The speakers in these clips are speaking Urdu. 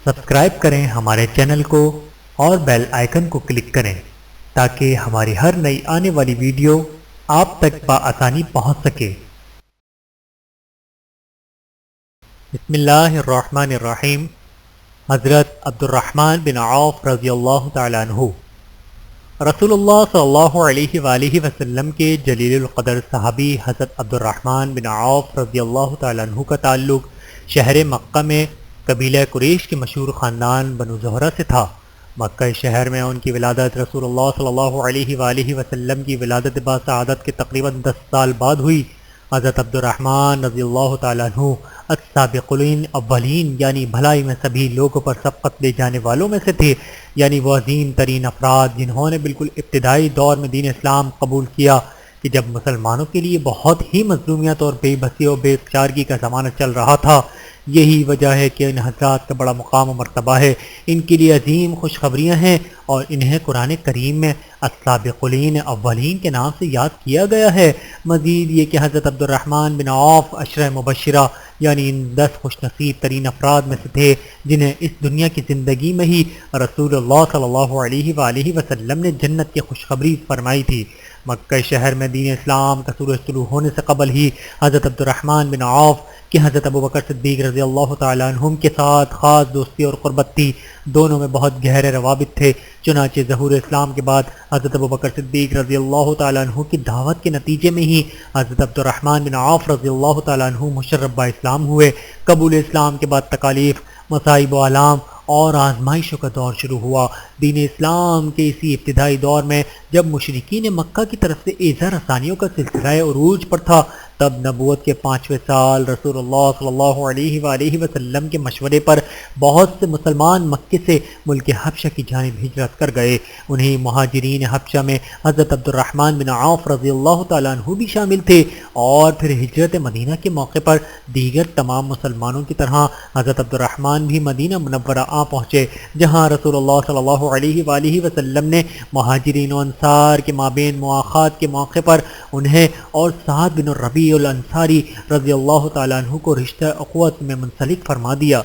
سبسکرائب کریں ہمارے چینل کو اور بیل آئیکن کو کلک کریں تاکہ ہماری ہر نئی آنے والی ویڈیو آپ تک بآسانی پہنچ سکے۔ بسم اللہ الرحمن الرحیم۔ حضرت عبد الرحمن بن عوف رضی اللہ تعالیٰ عنہ رسول اللہ صلی اللہ علیہ وآلہ وسلم کے جلیل القدر صحابی حضرت عبد الرحمن بن عوف رضی اللہ تعالیٰ عنہ کا تعلق شہر مکہ میں قبیلہ قریش کے مشہور خاندان بنو زہرہ سے تھا۔ مکہ شہر میں ان کی ولادت رسول اللہ صلی اللہ علیہ وآلہ وسلم کی ولادت باسعادت کے تقریباً 10 سال بعد ہوئی۔ حضرت عبد الرحمن رضی اللہ تعالیٰ عنہ السابقین اولین یعنی بھلائی میں سبھی لوگوں پر سبقت لے جانے والوں میں سے تھے، یعنی وہ عظیم ترین افراد جنہوں نے بالکل ابتدائی دور میں دین اسلام قبول کیا کہ جب مسلمانوں کے لیے بہت ہی مظلومیت اور بے بسی و بے اختیارگی کا زمانہ چل رہا تھا۔ یہی وجہ ہے کہ ان حضرات کا بڑا مقام و مرتبہ ہے، ان کے لیے عظیم خوشخبریاں ہیں اور انہیں قرآن کریم میں السابقین اولین کے نام سے یاد کیا گیا ہے۔ مزید یہ کہ حضرت عبد الرحمن بن عوف عشرہ مبشرہ یعنی ان 10 خوش نصیب ترین افراد میں سے تھے جنہیں اس دنیا کی زندگی میں ہی رسول اللہ صلی اللہ علیہ وآلہ وسلم نے جنت کی خوشخبری فرمائی تھی۔ مکہ شہر میں دین اسلام کا شروع ہونے سے قبل ہی حضرت عبد الرحمن بن عوف کہ حضرت ابوبکر صدیق رضی اللہ تعالیٰ عنہم کے ساتھ خاص دوستی اور قربت تھی، دونوں میں بہت گہرے روابط تھے۔ چنانچہ ظہور اسلام کے بعد حضرت ابوبکر صدیق رضی اللہ تعالیٰ عنہ کی دعوت کے نتیجے میں ہی حضرت عبد الرحمن بن عوف رضی اللہ تعالیٰ عنہ مشرف اسلام ہوئے۔ قبول اسلام کے بعد تکالیف، مصائب و آلام اور آزمائشوں کا دور شروع ہوا۔ دین اسلام کے اسی ابتدائی دور میں جب مشرکین مکہ کی طرف سے ایذا رسانیوں کا سلسلہ عروج پر تھا، تب نبوت کے 5ویں سال رسول اللہ صلی اللہ علیہ وآلہ وسلم کے مشورے پر بہت سے مسلمان مکے سے ملک حبشہ کی جانب ہجرت کر گئے۔ انہیں مہاجرین حبشہ میں حضرت عبد الرحمن بن عوف رضی اللہ تعالیٰ عنہ بھی شامل تھے، اور پھر ہجرت مدینہ کے موقع پر دیگر تمام مسلمانوں کی طرح حضرت عبد الرحمن بھی مدینہ منورہ آ پہنچے، جہاں رسول اللہ صلی اللہ علیہ وآلہ وسلم نے مہاجرین و انصار کے مابین مواخات کے موقع پر انہیں اور سعد بن الربیع الانصاری رضی اللہ تعالیٰ عنہ کو رشتہ اخوت میں منسلک فرما دیا۔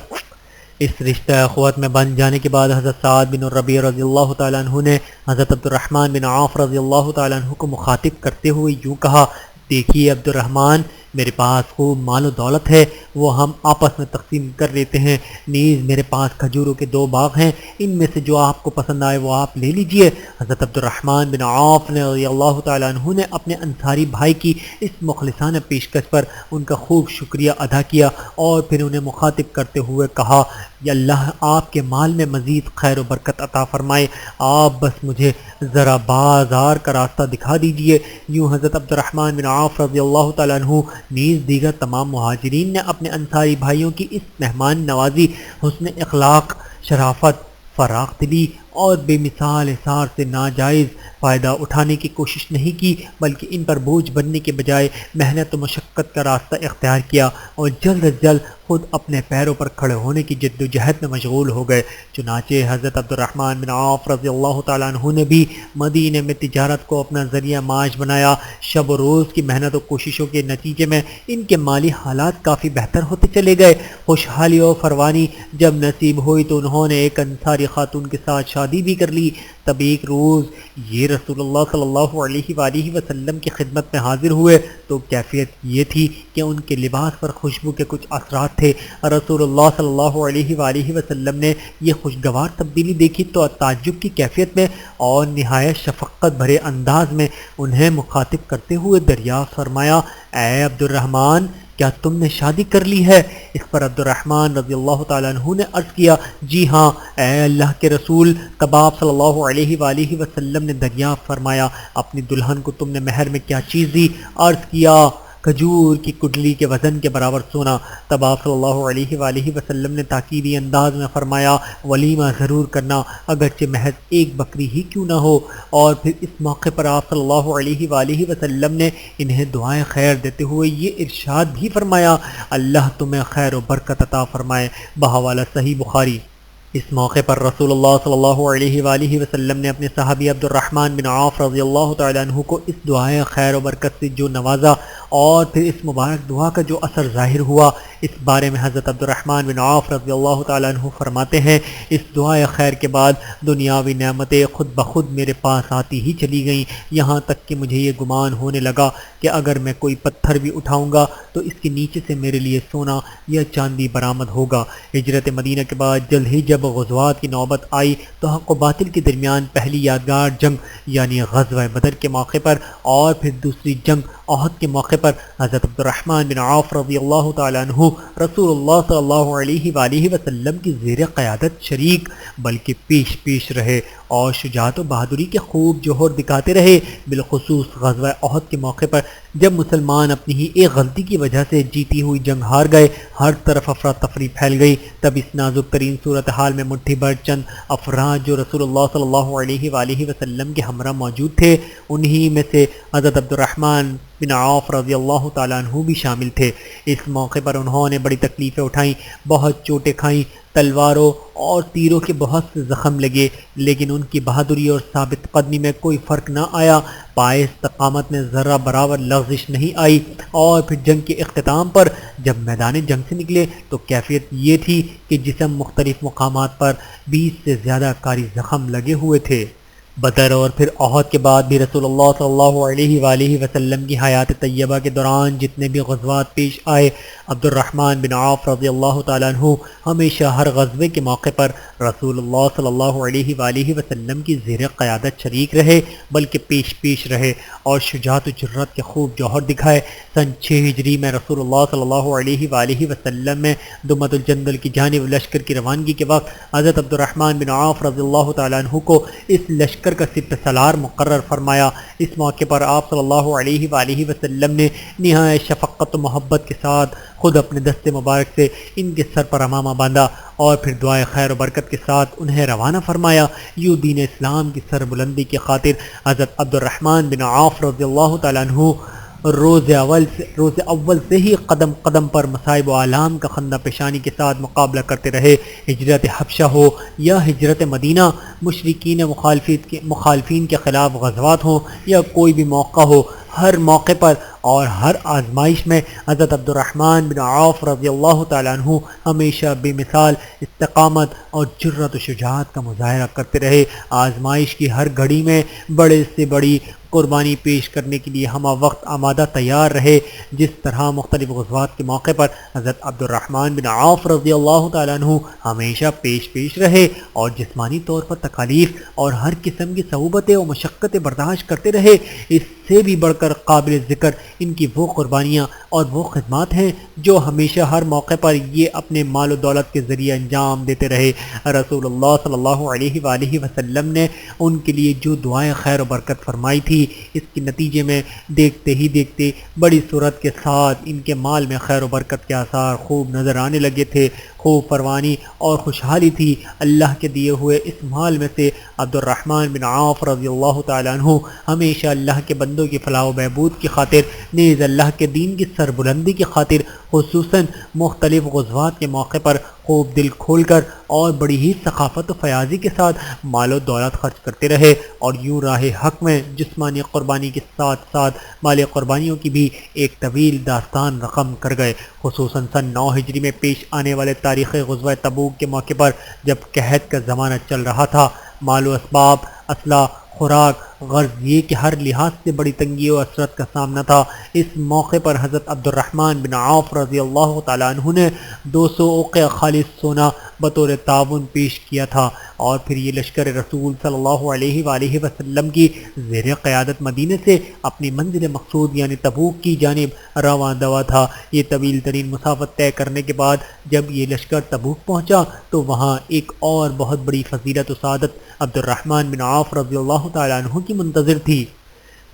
اس رشتہ اخوت میں بن جانے کے بعد حضرت سعد بن الربیع رضی اللہ تعالیٰ عنہ نے حضرت عبد الرحمن بن عوف رضی اللہ تعالیٰ عنہ کو مخاطب کرتے ہوئے یوں کہا، دیکھیے عبد الرحمن، میرے پاس خوب مال و دولت ہے، وہ ہم آپس میں تقسیم کر لیتے ہیں، نیز میرے پاس کھجوروں کے 2 باغ ہیں، ان میں سے جو آپ کو پسند آئے وہ آپ لے لیجئے۔ حضرت عبد الرحمن بن عوف رضی اللہ تعالیٰ عنہ نے اپنے انصاری بھائی کی اس مخلصانہ پیشکش پر ان کا خوب شکریہ ادا کیا، اور پھر انہیں مخاطب کرتے ہوئے کہا، یا اللہ آپ کے مال میں مزید خیر و برکت عطا فرمائے، آپ بس مجھے ذرا بازار کا راستہ دکھا دیجئے۔ یوں حضرت عبد الرحمن بن عوف رضی اللہ تعالیٰ عنہ نیز دیگر تمام مہاجرین نے اپنے انصاری بھائیوں کی اس مہمان نوازی، حسن اخلاق، شرافت، فراخ دلی اور بے مثال اثار سے ناجائز فائدہ اٹھانے کی کوشش نہیں کی، بلکہ ان پر بوجھ بننے کے بجائے محنت و مشقت کا راستہ اختیار کیا اور جلد از جلد خود اپنے پیروں پر کھڑے ہونے کی جد و جہد میں مشغول ہو گئے۔ چنانچہ حضرت عبد الرحمن بن عوف رضی اللہ تعالیٰ عنہ نے بھی مدینے میں تجارت کو اپنا ذریعہ معاش بنایا۔ شب و روز کی محنت و کوششوں کے نتیجے میں ان کے مالی حالات کافی بہتر ہوتے چلے گئے۔ خوشحالی و فروانی جب نصیب ہوئی تو انہوں نے ایک انصاری خاتون کے ساتھ شادی بھی کر لی۔ تب ایک روز یہ رسول اللہ صلی اللہ علیہ وآلہ وسلم کی خدمت میں حاضر ہوئے تو کیفیت یہ تھی کہ ان کے لباس پر خوشبو کے کچھ اثرات تھے۔ رسول اللہ صلی اللہ علیہ وآلہ وسلم نے یہ خوشگوار تبدیلی دیکھی تو تعجب کی کیفیت میں اور نہایت شفقت بھرے انداز میں انہیں مخاطب کرتے ہوئے دریافت فرمایا، اے عبد الرحمن، کیا تم نے شادی کر لی ہے؟ اس پر عبد الرحمن رضی اللہ تعالیٰ عنہ نے عرض کیا، جی ہاں اے اللہ کے رسول۔ تب آپ صلی اللہ علیہ وآلہ وسلم نے دریافت فرمایا، اپنی دلہن کو تم نے مہر میں کیا چیز دی؟ عرض کیا، کھجور کی کڈلی کے وزن کے برابر سونا۔ تب آپ صلی اللہ علیہ وآلہ وسلم نے تاکیدی انداز میں فرمایا، ولیمہ ضرور کرنا، اگرچہ محض 1 بکری ہی کیوں نہ ہو۔ اور پھر اس موقع پر آپ صلی اللہ علیہ وآلہ وسلم نے انہیں دعائیں خیر دیتے ہوئے یہ ارشاد بھی فرمایا، اللہ تمہیں خیر و برکت عطا فرمائے، بحوالہ صحیح بخاری۔ اس موقع پر رسول اللہ صلی اللہ علیہ وآلہ وسلم نے اپنے صحابی عبد الرحمن بن عوف رضی اللہ تعالیٰ عنہ کو اس دعائے خیر و برکت سے جو نوازا اور پھر اس مبارک دعا کا جو اثر ظاہر ہوا، اس بارے میں حضرت عبد الرحمن بن عوف رضی اللہ تعالیٰ عنہ فرماتے ہیں، اس دعائے خیر کے بعد دنیاوی نعمتیں خود بخود میرے پاس آتی ہی چلی گئیں، یہاں تک کہ مجھے یہ گمان ہونے لگا کہ اگر میں کوئی پتھر بھی اٹھاؤں گا تو اس کے نیچے سے میرے لیے سونا یا چاندی برآمد ہوگا۔ ہجرت مدینہ کے بعد جلد ہی جب غزوات کی نوبت آئی تو حق و باطل کے درمیان پہلی یادگار جنگ یعنی غزوہ بدر کے موقع پر اور پھر دوسری جنگ احد کے موقع پر حضرت عبد الرحمن بن عوف رضی اللہ تعالیٰ عنہ رسول اللہ صلی اللہ علیہ وآلہ وسلم کی زیر قیادت شریک بلکہ پیش رہے اور شجاعت و بہادری کے خوب جوہر دکھاتے رہے۔ بالخصوص غزوہ احد کے موقع پر جب مسلمان اپنی ہی ایک غلطی کی وجہ سے جیتی ہوئی جنگ ہار گئے، ہر طرف افراتفری پھیل گئی، تب اس نازک ترین صورتحال میں مٹھی بھر چند افراد جو رسول اللہ صلی اللہ علیہ وآلہ وسلم کے ہمراہ موجود تھے، انہی میں سے حضرت عبد الرحمن بن عوف رضی اللہ تعالیٰ عنہ بھی شامل تھے۔ اس موقع پر انہوں نے بڑی تکلیفیں اٹھائیں، بہت چوٹیں کھائیں، تلواروں اور تیروں کے بہت سے زخم لگے، لیکن ان کی بہادری اور ثابت قدمی میں کوئی فرق نہ آیا، پائے استقامت میں ذرہ برابر لغزش نہیں آئی۔ اور پھر جنگ کے اختتام پر جب میدان جنگ سے نکلے تو کیفیت یہ تھی کہ جسم مختلف مقامات پر 20 سے زیادہ کاری زخم لگے ہوئے تھے۔ بدر اور پھر احد کے بعد بھی رسول اللہ صلی اللہ علیہ وآلہ وسلم کی حیات طیبہ کے دوران جتنے بھی غزوات پیش آئے، عبد الرحمن بن عوف رضی اللہ تعالیٰ عنہ ہمیشہ ہر غزوے کے موقع پر رسول اللہ صلی اللہ علیہ وآلہ وسلم کی زیر قیادت شریک رہے بلکہ پیش رہے اور شجاعت و جرات کے خوب جوہر دکھائے۔ سن 6 ہجری میں رسول اللہ صلی اللہ علیہ وآلہ وسلم میں دمت الجندل کی جانب لشکر کی روانگی کے وقت حضرت عبد الرحمن بن عوف رضی اللہ تعالیٰ عنہ کو اس لشکر کا سپہ سالار مقرر فرمایا۔ اس موقع پر آپ صلی اللہ علیہ وآلہ وسلم نے نہایت شفقت و محبت کے ساتھ خود اپنے دست مبارک سے ان کے سر پر امامہ باندھا اور پھر دعائے خیر و برکت کے ساتھ انہیں روانہ فرمایا۔ یوں دین اسلام کی سر بلندی کی خاطر حضرت عبد الرحمن بن عوف رضی اللہ تعالیٰ عنہ روز اول سے ہی قدم قدم پر مصائب و آلام کا خندہ پیشانی کے ساتھ مقابلہ کرتے رہے۔ ہجرت حبشہ ہو یا ہجرت مدینہ، مشرکین مخالفین کے خلاف غزوات ہوں یا کوئی بھی موقع ہو، ہر موقع پر اور ہر آزمائش میں حضرت عبد الرحمن بن عوف رضی اللہ تعالیٰ عنہ ہمیشہ بے مثال استقامت اور جرات و شجاعت کا مظاہرہ کرتے رہے۔ آزمائش کی ہر گھڑی میں بڑے سے بڑی قربانی پیش کرنے کے لیے ہمہ وقت آمادہ تیار رہے۔ جس طرح مختلف غزوات کے موقع پر حضرت عبد الرحمن بن عوف رضی اللہ تعالیٰ عنہ ہمیشہ پیش رہے اور جسمانی طور پر تکالیف اور ہر قسم کی صعوبتیں و مشقتیں برداشت کرتے رہے، اس سے بھی بڑھ کر قابل ذکر ان کی وہ قربانیاں اور وہ خدمات ہیں جو ہمیشہ ہر موقع پر یہ اپنے مال و دولت کے ذریعے انجام دیتے رہے۔ رسول اللہ صلی اللہ علیہ وآلہ وسلم نے ان کے لیے جو دعائیں خیر و برکت فرمائی تھی، اس کے نتیجے میں دیکھتے ہی دیکھتے بڑی صورت کے ساتھ ان کے مال میں خیر و برکت کے آثار خوب نظر آنے لگے تھے۔ خوب فروانی اور خوشحالی تھی۔ اللہ کے دیے ہوئے اس مال میں سے عبد الرحمن بن عوف رضی اللہ تعالیٰ عنہ ہمیشہ اللہ کے بندوں کی فلاح و بہبود کی خاطر، نیز اللہ کے دین کی سربلندی کی خاطر، خصوصاً مختلف غزوات کے موقع پر خوب دل کھول کر اور بڑی ہی ثقافت و فیاضی کے ساتھ مال و دولت خرچ کرتے رہے اور یوں راہ حق میں جسمانی قربانی کے ساتھ ساتھ مالی قربانیوں کی بھی ایک طویل داستان رقم کر گئے۔ خصوصاً سن 9 ہجری میں پیش آنے والے تاریخ غزوہ تبوک کے موقع پر جب قحط کا زمانہ چل رہا تھا، مال و اسباب، اسلحہ، خوراک، غرض یہ کہ ہر لحاظ سے بڑی تنگی و اسرت کا سامنا تھا۔ اس موقع پر حضرت عبد الرحمن بن عوف رضی اللہ تعالیٰ عنہ نے 200 اوقیہ خالص سونا بطور تعاون پیش کیا تھا اور پھر یہ لشکر رسول صلی اللہ علیہ وآلہ وسلم کی زیر قیادت مدینہ سے اپنی منزل مقصود یعنی تبوک کی جانب رواں دوا تھا۔ یہ طویل ترین مسافت طے کرنے کے بعد جب یہ لشکر تبوک پہنچا تو وہاں ایک اور بہت بڑی فضیلت و سعادت عبد الرحمن بن عوف رضی اللہ تعالیٰ عنہ کی منتظر تھی۔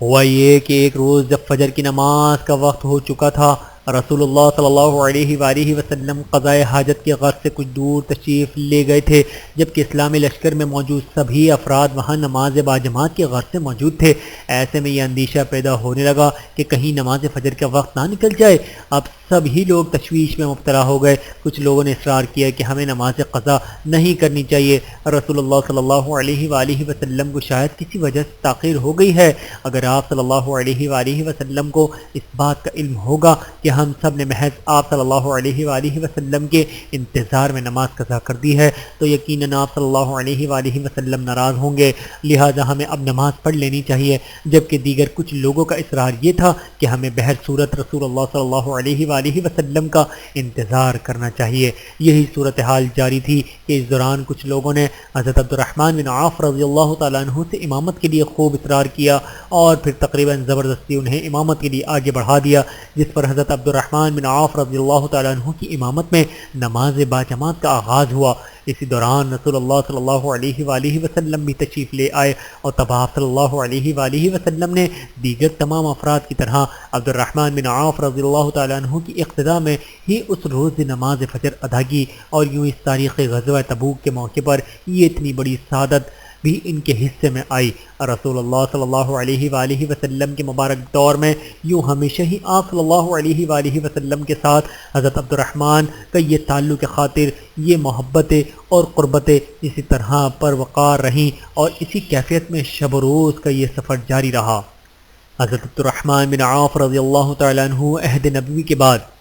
ہوا یہ کہ ایک روز جب فجر کی نماز کا وقت ہو چکا تھا رسول اللہ صلی اللہ علیہ وآلہ وسلم قضائے حاجت کی غرض سے کچھ دور تشریف لے گئے تھے، جبکہ اسلامی لشکر میں موجود سبھی افراد وہاں نماز باجماعت کی غرض سے موجود تھے۔ ایسے میں یہ اندیشہ پیدا ہونے لگا کہ کہیں نماز فجر کا وقت نہ نکل جائے۔ اب سبھی لوگ تشویش میں مبتلا ہو گئے۔ کچھ لوگوں نے اصرار کیا کہ ہمیں نماز قضا نہیں کرنی چاہیے، رسول اللہ صلی اللہ علیہ وآلہ وسلم کو شاید کسی وجہ سے تاخیر ہو گئی ہے۔ اگر آپ صلی اللہ علیہ وآلہ وسلم کو اس بات کا علم ہوگا کہ ہم سب نے محض آپ صلی اللہ علیہ وآلہ وسلم کے انتظار میں نماز قضا کر دی ہے تو یقیناً آپ صلی اللہ علیہ وآلہ وسلم ناراض ہوں گے، لہٰذا ہمیں اب نماز پڑھ لینی چاہیے۔ جبکہ دیگر کچھ لوگوں کا اصرار یہ تھا کہ ہمیں بہر صورت رسول اللہ صلی اللہ علیہ وآلہ وسلم کا انتظار کرنا چاہیے۔ یہی صورتحال جاری تھی کہ اس دوران کچھ لوگوں نے حضرت عبد الرحمن بن عوف رضی اللہ تعالیٰ عنہ سے امامت کے لیے خوب اصرار کیا اور پھر تقریباً زبردستی انہیں امامت کے لیے آگے بڑھا دیا، جس پر حضرت عبد الرحمن بن عوف رضی اللہ تعالیٰ عنہ کی امامت میں نماز باجماعت کا آغاز ہوا۔ اسی دوران رسول اللہ صلی اللہ علیہ وآلہ وسلم بھی تشریف لے آئے اور تب آپ صلی اللہ علیہ وآلہ وسلم نے دیگر تمام افراد کی طرح عبد الرحمن بن عوف رضی اللہ تعالیٰ عنہ کی اقتداء میں ہی اس روز نماز فجر ادا کی، اور یوں اس تاریخی غزوہ تبوک کے موقع پر یہ اتنی بڑی سعادت بھی ان کے حصے میں آئی۔ رسول اللہ صلی اللہ علیہ وآلہ وسلم کے مبارک دور میں یوں ہمیشہ ہی آپ صلی اللہ علیہ وآلہ وسلم کے ساتھ حضرت عبد الرحمن کا یہ تعلق خاطر، یہ محبتیں اور قربتیں اسی طرح پروقار رہیں اور اسی کیفیت میں شب و روز کا یہ سفر جاری رہا۔ حضرت عبد الرحمن بن عوف رضی اللہ تعالیٰ عنہ عہد نبوی کے بعد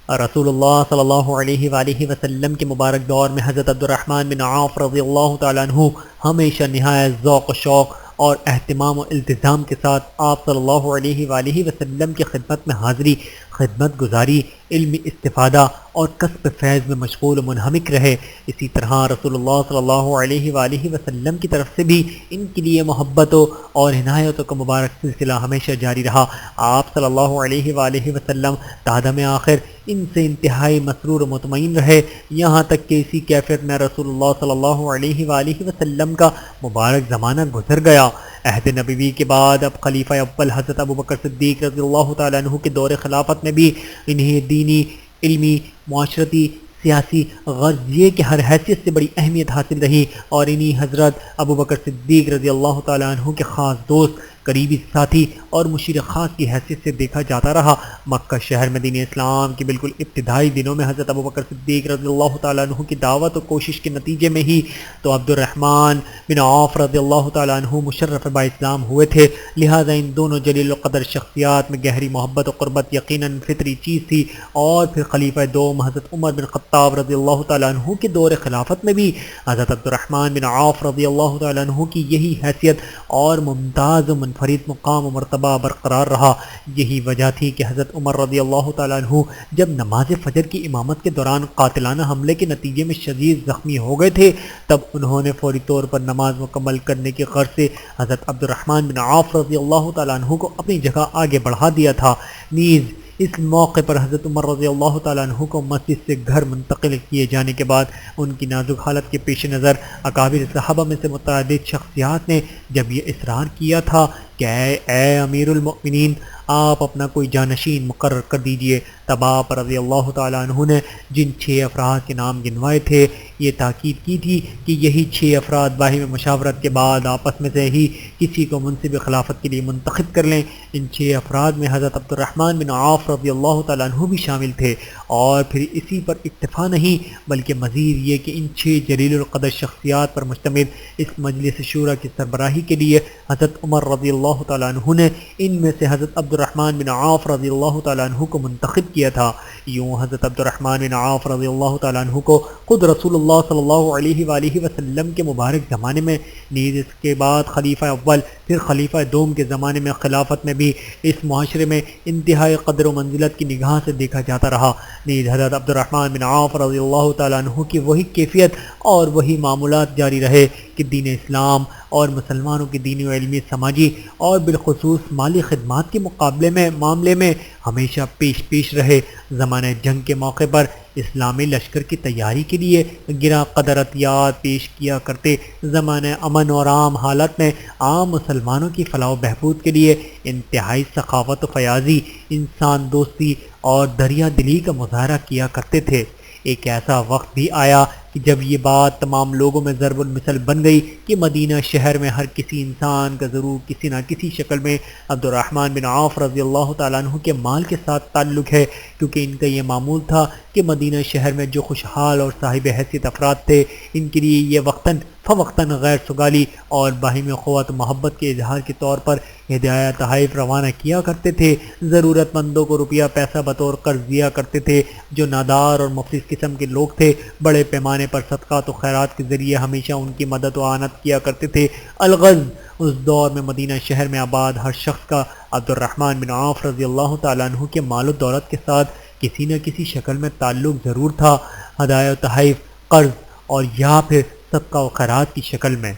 رسول اللہ صلی اللہ علیہ وآلہ وسلم کے مبارک دور میں حضرت عبد الرحمن بن عوف رضی اللہ تعالیٰ عنہ ہمیشہ نہایت ذوق و شوق اور اہتمام و التزام کے ساتھ آپ صلی اللہ علیہ وآلہ وسلم کی خدمت میں حاضری، خدمت گزاری، علمی استفادہ اور کسب فیض میں مشغول و منہمک رہے۔ اسی طرح رسول اللہ صلی اللہ علیہ وآلہ وسلم کی طرف سے بھی ان کے لیے محبتوں اور عنایتوں کا مبارک سلسلہ ہمیشہ جاری رہا۔ آپ صلی اللہ علیہ وآلہ وسلم تادم آخر ان سے انتہائی مسرور و مطمئن رہے، یہاں تک کہ اسی کیفیت میں رسول اللہ صلی اللہ علیہ وآلہ وسلم کا مبارک زمانہ گزر گیا۔ عہد نبوی کے بعد اب خلیفہ اول حضرت ابوبکر صدیق رضی اللہ تعالیٰ عنہ کے دور خلافت میں بھی انہیں دینی، علمی، معاشرتی، سیاسی غرض یہ کہ ہر حیثیت سے بڑی اہمیت حاصل رہی، اور انہی حضرت ابوبکر صدیق رضی اللہ تعالیٰ عنہ کے خاص دوست، قریبی ساتھی اور مشیر خاص کی حیثیت سے دیکھا جاتا رہا۔ مکہ شہر میں دین اسلام کے بالکل ابتدائی دنوں میں حضرت ابوبکر صدیق رضی اللہ تعالیٰ عنہ کی دعوت و کوشش کے نتیجے میں ہی تو عبد الرحمن بن عوف رضی اللہ تعالیٰ عنہ مشرف با اسلام ہوئے تھے، لہٰذا ان دونوں جلیل القدر شخصیات میں گہری محبت و قربت یقیناً فطری چیز تھی۔ اور پھر خلیفہ دوم حضرت عمر بن خطاب رضی اللہ تعالیٰ عنہ کے دور خلافت میں بھی حضرت عبد الرحمن بن عوف رضی اللہ تعالیٰ عنہ کی یہی حیثیت اور ممتاز و منفرد مقام و مرتبہ برقرار رہا۔ یہی وجہ تھی کہ حضرت عمر رضی اللہ تعالیٰ عنہ جب نماز فجر کی امامت کے دوران قاتلانہ حملے کے نتیجے میں شدید زخمی ہو گئے تھے، تب انہوں نے فوری طور پر نماز مکمل کرنے کی غرض سے حضرت عبد الرحمن بن عوف رضی اللہ تعالیٰ عنہ کو اپنی جگہ آگے بڑھا دیا تھا۔ نیز اس موقع پر حضرت عمر رضی اللہ تعالیٰ عنہ کو مسجد سے گھر منتقل کیے جانے کے بعد ان کی نازک حالت کے پیش نظر اکابر صحابہ میں سے متعدد شخصیات نے جب یہ اصرار کیا تھا کہ اے امیر المؤمنین، آپ اپنا کوئی جانشین مقرر کر دیجئے، تب آپ رضی اللہ تعالیٰ عنہ نے جن 6 افراد کے نام گنوائے تھے یہ تاکید کی تھی کہ یہی 6 افراد باہمی مشاورت کے بعد آپس میں سے ہی کسی کو منصب خلافت کے لیے منتخب کر لیں۔ ان 6 افراد میں حضرت عبد الرحمن بن عوف رضی اللہ تعالیٰ عنہ بھی شامل تھے، اور پھر اسی پر اکتفا نہیں بلکہ مزید یہ کہ ان 6 جلیل القدر شخصیات پر مشتمل اس مجلس شورا کی سربراہی کے لیے حضرت عمر رضی اللہ تعالیٰ عنہ نے ان میں سے حضرت عبد الرحمن بن عوف رضی اللہ تعالیٰ عنہ کو منتخب کیا تھا۔ یوں حضرت عبد الرحمن بن عوف رضی اللہ تعالیٰ عنہ کو خود رسول اللہ صلی اللہ علیہ وآلہ وسلم کے مبارک زمانے میں، نیز اس کے بعد خلیفہ اول پھر خلیفہ دوم کے زمانے میں خلافت میں بھی اس معاشرے میں انتہائی قدر و منزلت کی نگاہ سے دیکھا جاتا رہا۔ نیز حضرت عبد الرحمن بن عوف رضی اللہ تعالیٰ عنہ کی وہی کیفیت اور وہی معمولات جاری رہے کہ دین اسلام اور مسلمانوں کی دینی و علمی، سماجی اور بالخصوص مالی خدمات کے معاملے میں ہمیشہ پیش رہے۔ زمانہ جنگ کے موقع پر اسلامی لشکر کی تیاری کے لیے گراں قدر عطیات پیش کیا کرتے، زمانہ امن اور عام حالت میں عام مسلمانوں کی فلاح و بہبود کے لیے انتہائی سخاوت و فیاضی، انسان دوستی اور دریا دلی کا مظاہرہ کیا کرتے تھے۔ ایک ایسا وقت بھی آیا کہ جب یہ بات تمام لوگوں میں ضرب المثل بن گئی کہ مدینہ شہر میں ہر کسی انسان کا ضرور کسی نہ کسی شکل میں عبد الرحمن بن عوف رضی اللہ تعالیٰ عنہ کے مال کے ساتھ تعلق ہے، کیونکہ ان کا یہ معمول تھا کہ مدینہ شہر میں جو خوشحال اور صاحب حیثیت افراد تھے، ان کے لیے یہ وقتاً فوقتاً غیر سگالی اور باہمی اخوت و محبت کے اظہار کے طور پر ہدایہ تحائف روانہ کیا کرتے تھے۔ ضرورت مندوں کو روپیہ پیسہ بطور قرض دیا کرتے تھے۔ جو نادار اور مفلس قسم کے لوگ تھے، بڑے پیمانے پر صدقات و خیرات کے ذریعے ہمیشہ ان کی مدد و اعانت کیا کرتے تھے۔ الغرض اس دور میں مدینہ شہر میں آباد ہر شخص کا عبد الرحمن بن عوف رضی اللہ تعالیٰ عنہ کے مال و دولت کے ساتھ کسی نہ کسی شکل میں تعلق ضرور تھا، ہدایہ و تحائف، قرض اور یا پھر صدقہ و خیرات کی شکل میں۔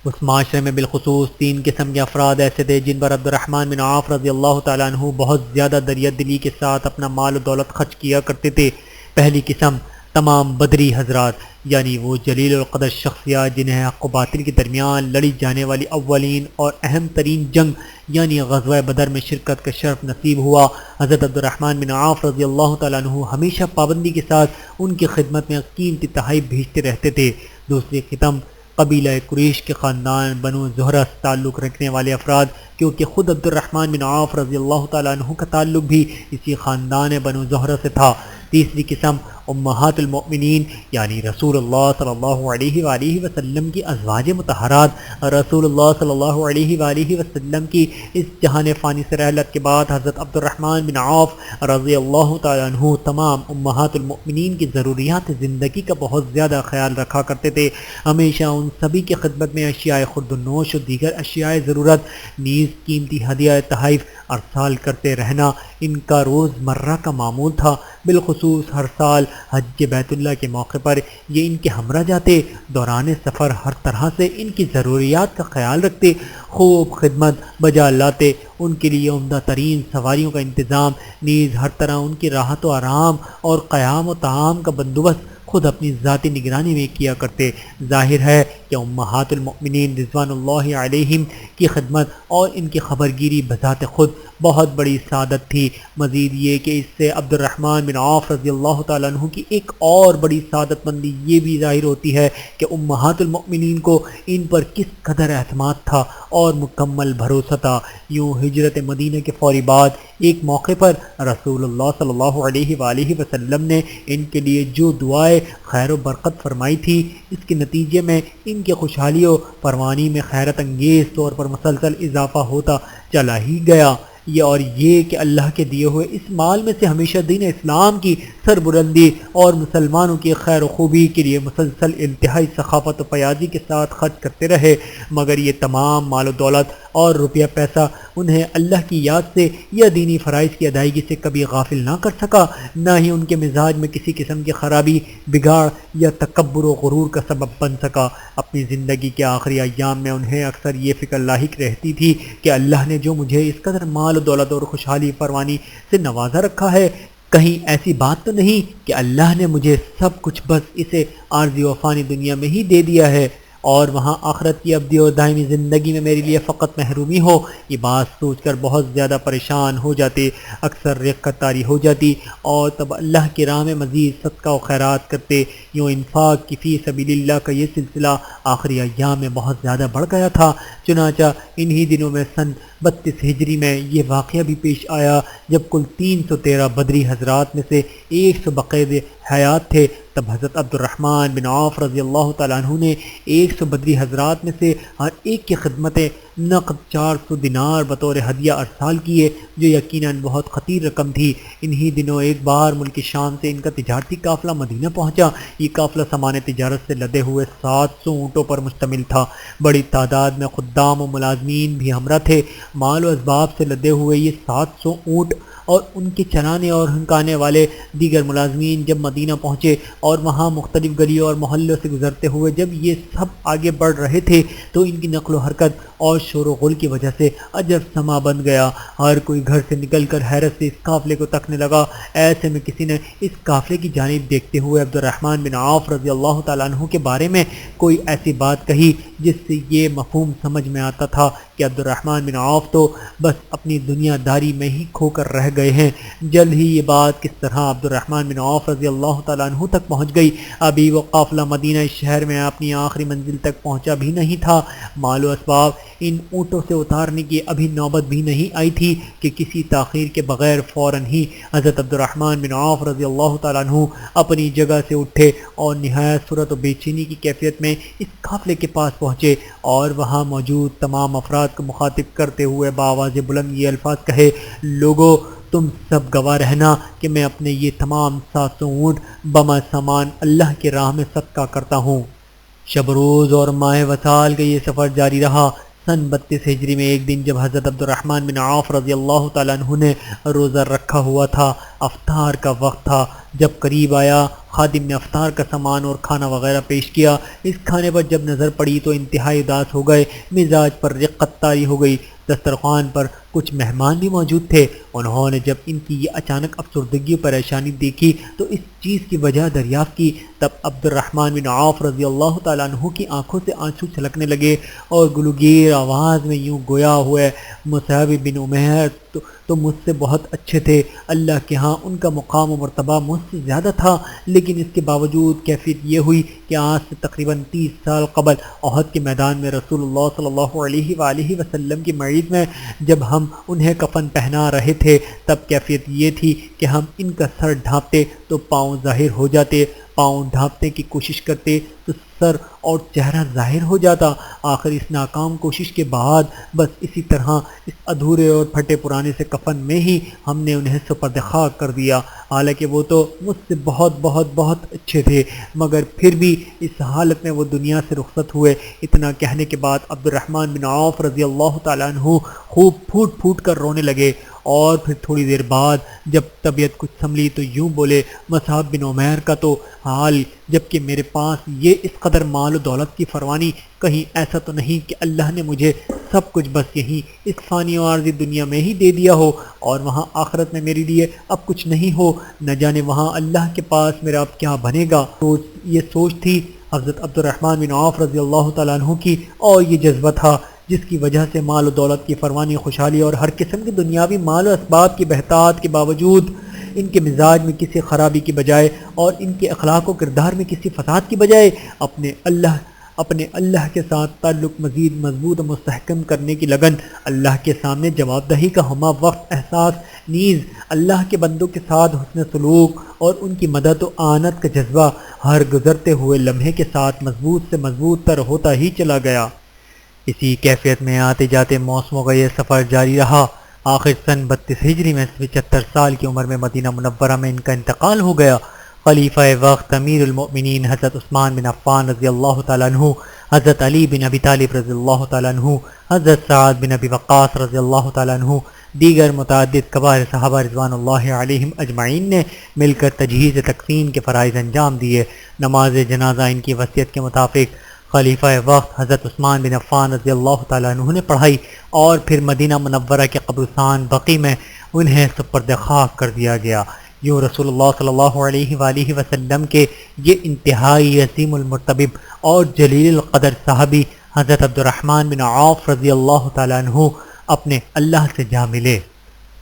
اس معاشرے میں بالخصوص 3 قسم کے افراد ایسے تھے جن پر عبد الرحمن بن عوف رضی اللہ تعالیٰ عنہ بہت زیادہ دریا دلی کے ساتھ اپنا مال و دولت خرچ کیا کرتے تھے۔ پہلی قسم تمام بدری حضرات، یعنی وہ جلیل القدر شخصیات جنہیں حق و باطل کے درمیان لڑی جانے والی اولین اور اہم ترین جنگ یعنی غزوہ بدر میں شرکت کا شرف نصیب ہوا۔ حضرت عبد الرحمن بن عوف رضی اللہ تعالیٰ عنہ ہمیشہ پابندی کے ساتھ ان کی خدمت میں قیمتی تحائف بھیجتے رہتے تھے۔ دوسری قسم قبیلہ قریش کے خاندان بنو زہرہ سے تعلق رکھنے والے افراد، کیونکہ خود عبد الرحمن بن عوف رضی اللہ تعالیٰ عنہ کا تعلق بھی اسی خاندان بنو زہرہ سے تھا۔ تیسری قسم امہات المؤمنین یعنی رسول اللہ صلی اللہ علیہ وآلہ وسلم کی ازواج مطہرات۔ رسول اللہ صلی اللہ علیہ وآلہ وسلم کی اس جہان فانی سے رحلت کے بعد حضرت عبد الرحمن بن عوف رضی اللہ تعالیٰ عنہ تمام امہات المؤمنین کی ضروریات زندگی کا بہت زیادہ خیال رکھا کرتے تھے۔ ہمیشہ ان سبھی کی خدمت میں اشیاء خورد و نوش و دیگر اشیاء ضرورت نیز قیمتی ہدیہ تحائف ارسال کرتے رہنا ان کا روز مرہ کا معمول تھا۔ بالخصوص ہر سال حج بیت اللہ کے موقع پر یہ ان کے ہمراہ جاتے، دوران سفر ہر طرح سے ان کی ضروریات کا خیال رکھتے، خوب خدمت بجا لاتے، ان کے لیے عمدہ ترین سواریوں کا انتظام، نیز ہر طرح ان کی راحت و آرام اور قیام و طعام کا بندوبست خود اپنی ذاتی نگرانی میں کیا کرتے۔ ظاہر ہے کہ امہات المؤمنین رضوان اللہ علیہم کی خدمت اور ان کی خبرگیری بذات خود بہت بڑی سعادت تھی۔ مزید یہ کہ اس سے عبد الرحمن بن عوف رضی اللہ تعالیٰ عنہ کی ایک اور بڑی سعادت مندی یہ بھی ظاہر ہوتی ہے کہ امہات المؤمنین کو ان پر کس قدر اعتماد تھا اور مکمل بھروسہ تھا۔ یوں ہجرت مدینہ کے فوری بعد ایک موقع پر رسول اللہ صلی اللہ علیہ وآلہ وسلم نے ان کے لیے جو دعائیں خیر و برکت فرمائی تھی، اس کے نتیجے میں ان کی خوشحالی و پروانی میں حیرت انگیز طور پر مسلسل اضافہ ہوتا چلا ہی گیا۔ یہ کہ اللہ کے دیے ہوئے اس مال میں سے ہمیشہ دین اسلام کی سربلندی اور مسلمانوں کی خیر و خوبی کے لیے مسلسل انتہائی سخاوت و پیازی کے ساتھ خرچ کرتے رہے، مگر یہ تمام مال و دولت اور روپیہ پیسہ انہیں اللہ کی یاد سے یا دینی فرائض کی ادائیگی سے کبھی غافل نہ کر سکا، نہ ہی ان کے مزاج میں کسی قسم کی خرابی، بگاڑ یا تکبر و غرور کا سبب بن سکا۔ اپنی زندگی کے آخری ایام میں انہیں اکثر یہ فکر لاحق رہتی تھی کہ اللہ نے جو مجھے اس قدر مال و دولت اور خوشحالی فروانی سے نوازا رکھا ہے، کہیں ایسی بات تو نہیں کہ اللہ نے مجھے سب کچھ بس اسے عارضی و فانی دنیا میں ہی دے دیا ہے اور وہاں آخرت کی ابدی اور دائمی زندگی میں میرے لیے فقط محرومی ہو۔ یہ بات سوچ کر بہت زیادہ پریشان ہو جاتے، اکثر رقت طاری ہو جاتی اور تب اللہ کی راہ میں مزید صدقہ و خیرات کرتے۔ یوں انفاق کی فی سبیل اللہ کا یہ سلسلہ آخری ایام میں بہت زیادہ بڑھ گیا تھا۔ چنانچہ انہی دنوں میں سن 32 ہجری میں یہ واقعہ بھی پیش آیا جب کل 313 بدری حضرات میں سے 100 بقید حیات تھے۔ تب حضرت عبد الرحمن بن عوف رضی اللہ تعالیٰ عنہ نے 100 بدری حضرات میں سے ہر ایک کی خدمت نقد 400 دینار بطور ہدیہ ارسال کیے، جو یقیناً بہت خطیر رقم تھی۔ انہی دنوں ایک بار ملک شام سے ان کا تجارتی قافلہ مدینہ پہنچا۔ یہ قافلہ سامان تجارت سے لدے ہوئے 700 اونٹوں پر مشتمل تھا۔ بڑی تعداد میں خدام و ملازمین بھی ہمراہ تھے۔ مال و اسباب سے لدے ہوئے یہ 700 اونٹ اور ان کے چلانے اور ہنکانے والے دیگر ملازمین جب مدینہ پہنچے اور وہاں مختلف گلیوں اور محلوں سے گزرتے ہوئے جب یہ سب آگے بڑھ رہے تھے تو ان کی نقل و حرکت اور شور و غل کی وجہ سے عجب سما بن گیا۔ ہر کوئی گھر سے نکل کر حیرت سے اس قافلے کو تکنے لگا۔ ایسے میں کسی نے اس قافلے کی جانب دیکھتے ہوئے عبد الرحمن بن عوف رضی اللہ تعالیٰ عنہ کے بارے میں کوئی ایسی بات کہی جس سے یہ مفہوم سمجھ میں آتا تھا کہ عبد الرحمن بن عوف تو بس اپنی دنیا داری میں ہی کھو کر رہ گئے ہیں۔ جلد ہی یہ بات کس طرح عبد الرحمن بن عوف رضی اللہ تعالیٰ عنہ تک پہنچ گئی۔ ابھی وہ قافلہ مدینہ شہر میں اپنی آخری منزل تک پہنچا بھی نہیں تھا، مال و اسباب ان اونٹوں سے اتارنے کی ابھی نوبت بھی نہیں آئی تھی کہ کسی تاخیر کے بغیر فوراً ہی حضرت عبد الرحمن بن عوف رضی اللہ تعالیٰ عنہ اپنی جگہ سے اٹھے اور نہایت سرعت و بے چینی کی کیفیت میں اس قافلے کے پاس پہنچے اور وہاں موجود تمام افراد کو مخاطب کرتے ہوئے بآواز بلند یہ الفاظ کہے: لوگو، تم سب گواہ رہنا کہ میں اپنے یہ تمام 700 اونٹ بما سامان اللہ کی راہ میں صدقہ کرتا ہوں۔ شب روز اور ماہ وصال کا یہ سفر جاری رہا۔ سن 32 ہجری میں ایک دن جب حضرت عبد الرحمن بن عوف رضی اللہ تعالیٰ عنہ نے روزہ رکھا ہوا تھا، افطار کا وقت تھا۔ جب قریب آیا، خادم نے افطار کا سامان اور کھانا وغیرہ پیش کیا۔ اس کھانے پر جب نظر پڑی تو انتہائی اداس ہو گئے، مزاج پر رقت طاری ہو گئی۔ دسترخوان پر کچھ مہمان بھی موجود تھے۔ انہوں نے جب ان کی یہ اچانک افسردگی و پریشانی دیکھی تو اس چیز کی وجہ دریافت کی۔ تب عبد الرحمن بن عوف رضی اللہ تعالیٰ عنہ کی آنکھوں سے آنسو چھلکنے لگے اور گلوگیر آواز میں یوں گویا ہوئے: مصعب بن عمیر تو مجھ سے بہت اچھے تھے، اللہ کے ہاں ان کا مقام و مرتبہ مجھ سے زیادہ تھا، لیکن اس کے باوجود کیفیت یہ ہوئی کہ آج سے تقریباً 30 سال قبل احد کے میدان میں رسول اللہ صلی اللہ علیہ وآلہ وسلم کی معیت میں جب ہم انہیں کفن پہنا رہے تھے، تب کیفیت یہ تھی کہ ہم ان کا سر ڈھانپتے تو پاؤں ظاہر ہو جاتے، پاؤں ڈھانپنے کی کوشش کرتے تو سر اور چہرہ ظاہر ہو جاتا۔ آخر اس ناکام کوشش کے بعد بس اسی طرح اس ادھورے اور پھٹے پرانے سے کفن میں ہی ہم نے انہیں سپرد خاک کر دیا۔ حالانکہ وہ تو مجھ سے بہت بہت بہت اچھے تھے، مگر پھر بھی اس حالت میں وہ دنیا سے رخصت ہوئے۔ اتنا کہنے کے بعد عبد الرحمن بن عوف رضی اللہ تعالیٰ عنہ خوب پھوٹ پھوٹ کر رونے لگے، اور پھر تھوڑی دیر بعد جب طبیعت کچھ سنبھلی تو یوں بولے: مصعب بن عمیر کا تو حال، جبکہ میرے پاس یہ اس قدر مال و دولت کی فراوانی، کہیں ایسا تو نہیں کہ اللہ نے مجھے سب کچھ بس یہیں اس فانی و عارضی دنیا میں ہی دے دیا ہو اور وہاں آخرت میں میرے لیے اب کچھ نہیں ہو، نہ جانے وہاں اللہ کے پاس میرا اب کیا بنے گا۔ یہ سوچ تھی حضرت عبد الرحمن بن عوف رضی اللہ تعالیٰ عنہ کی، اور یہ جذبہ تھا جس کی وجہ سے مال و دولت کی فراوانی، خوشحالی اور ہر قسم کی دنیاوی مال و اسباب کی بہتات کے باوجود ان کے مزاج میں کسی خرابی کی بجائے اور ان کے اخلاق و کردار میں کسی فساد کی بجائے اپنے اللہ کے ساتھ تعلق مزید مضبوط و مستحکم کرنے کی لگن، اللہ کے سامنے جواب دہی کا ہمہ وقت احساس، نیز اللہ کے بندوں کے ساتھ حسن سلوک اور ان کی مدد و اعانت کا جذبہ ہر گزرتے ہوئے لمحے کے ساتھ مضبوط سے مضبوط تر ہوتا ہی چلا گیا۔ اسی کیفیت میں آتے جاتے موسموں کا یہ سفر جاری رہا۔ آخر سن 32 ہجری میں 75 سال کی عمر میں مدینہ منورہ میں ان کا انتقال ہو گیا۔ خلیفہ وقت امیر المؤمنین حضرت عثمان بن عفان رضی اللہ تعالیٰ عنہ، حضرت علی بن ابی طالب رضی اللہ تعالیٰ عنہ، حضرت سعد بن ابی وقاص رضی اللہ تعالیٰ عنہ، دیگر متعدد کبار صحابہ رضوان اللہ علیہم اجمعین نے مل کر تجہیز تکفین کے فرائض انجام دیے۔ نماز جنازہ ان کی وصیت کے مطابق خلیفہ وقت حضرت عثمان بن عفان رضی اللہ تعالیٰ عنہ نے پڑھائی، اور پھر مدینہ منورہ کے قبرستان بقیع میں انہیں سپرد خاک کر دیا گیا۔ یوں رسول اللہ صلی اللہ علیہ وآلہ وسلم کے یہ انتہائی عظیم المرتبہ اور جلیل القدر صحابی حضرت عبد الرحمن بن عوف رضی اللہ تعالیٰ عنہ اپنے اللہ سے جا ملے۔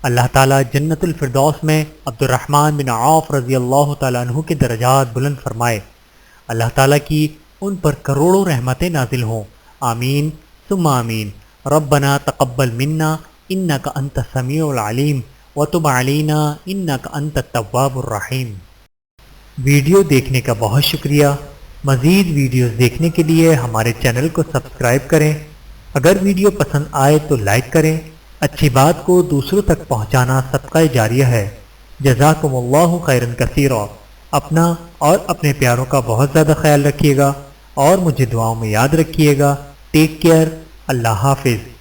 اللہ تعالیٰ جنت الفردوس میں عبد الرحمن بن عوف رضی اللہ تعالیٰ عنہ کے درجات بلند فرمائے۔ اللہ تعالیٰ کی ان پر کروڑوں رحمتیں نازل ہوں، آمین ثم آمین۔ ربنا تقبل منا انک انت السمیع العلیم وتب علینا انک انت التواب الرحیم۔ ویڈیو دیکھنے کا بہت شکریہ۔ مزید ویڈیوز دیکھنے کے لیے ہمارے چینل کو سبسکرائب کریں۔ اگر ویڈیو پسند آئے تو لائک کریں۔ اچھی بات کو دوسروں تک پہنچانا صدقہ جاریہ ہے۔ جزاکم اللہ خیرا کثیرا۔ اپنا اور اپنے پیاروں کا بہت زیادہ خیال رکھیے گا اور مجھے دعاؤں میں یاد رکھیے گا۔ Take care. اللہ حافظ۔